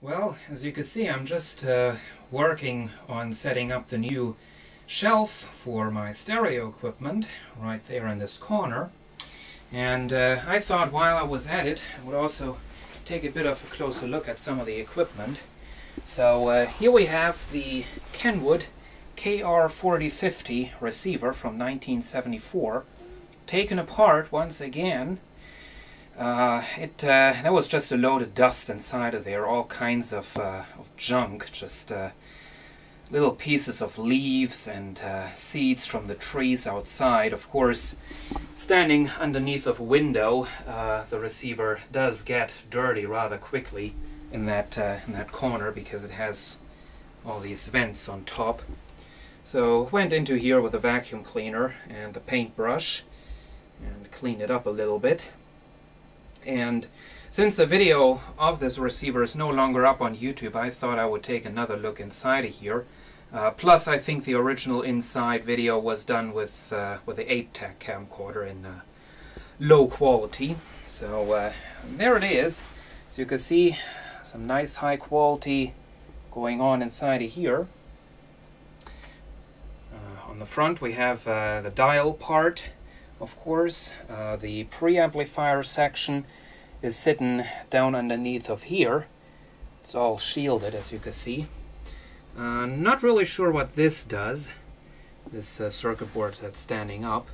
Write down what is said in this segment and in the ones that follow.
Well, as you can see, I'm just working on setting up the new shelf for my stereo equipment right there in this corner. And I thought while I was at it, I would also take a bit of a closer look at some of the equipment. So here we have the Kenwood KR-4050 receiver from 1974, taken apart once again. There was just a load of dust inside of there, all kinds of junk, just little pieces of leaves and seeds from the trees outside. Of course, standing underneath of a window, the receiver does get dirty rather quickly in that corner because it has all these vents on top. So went into here with a vacuum cleaner and the paintbrush and cleaned it up a little bit. And since the video of this receiver is no longer up on YouTube, I thought I would take another look inside of here. Plus, I think the original inside video was done with the 8-tech camcorder in low quality. So there it is. As you can see, some nice high quality going on inside of here. On the front we have the dial part. Of course, the preamplifier section is sitting down underneath of here. It's all shielded, as you can see. Not really sure what this does, this circuit board that's standing up.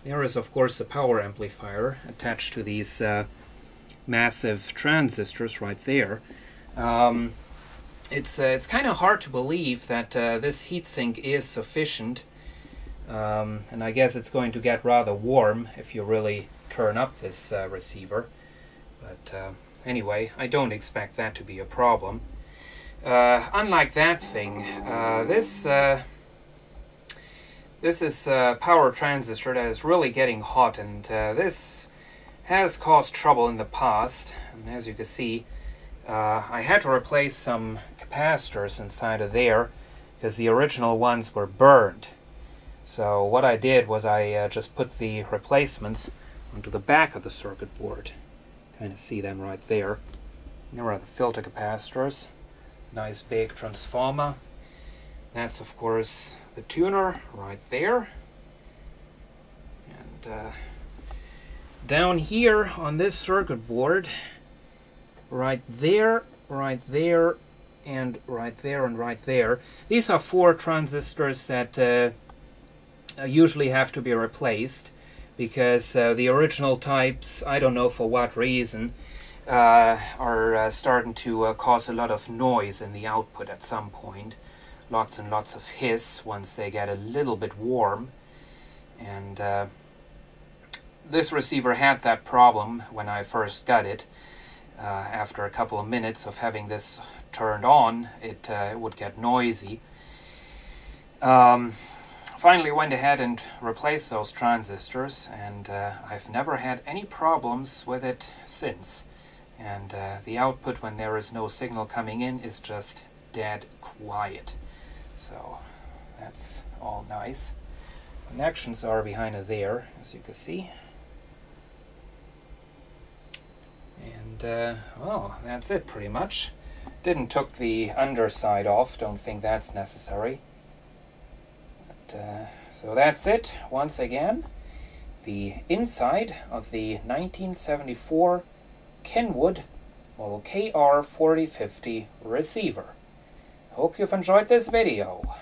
There is, of course, a power amplifier attached to these massive transistors right there. It's kind of hard to believe that this heatsink is sufficient. And I guess it's going to get rather warm if you really turn up this receiver. But anyway, I don't expect that to be a problem. Unlike that thing, this is a power transistor that is really getting hot, and this has caused trouble in the past. And as you can see, I had to replace some capacitors inside of there because the original ones were burned. So what I did was I just put the replacements onto the back of the circuit board. Kind of see them right there. There are the filter capacitors. Nice big transformer. That's of course the tuner right there. And down here on this circuit board, right there, and right there, and right there. These are 4 transistors that usually have to be replaced because the original types, I don't know for what reason, are starting to cause a lot of noise in the output at some point. Lots and lots of hiss once they get a little bit warm. And this receiver had that problem when I first got it. After a couple of minutes of having this turned on, it would get noisy. Finally went ahead and replaced those transistors, and I've never had any problems with it since. And the output, when there is no signal coming in, is just dead quiet. So that's all nice. Connections are behind there, as you can see. And well, that's it pretty much. Didn't took the underside off, don't think that's necessary. So that's it, once again, the inside of the 1974 Kenwood model KR-4050 receiver. Hope you've enjoyed this video.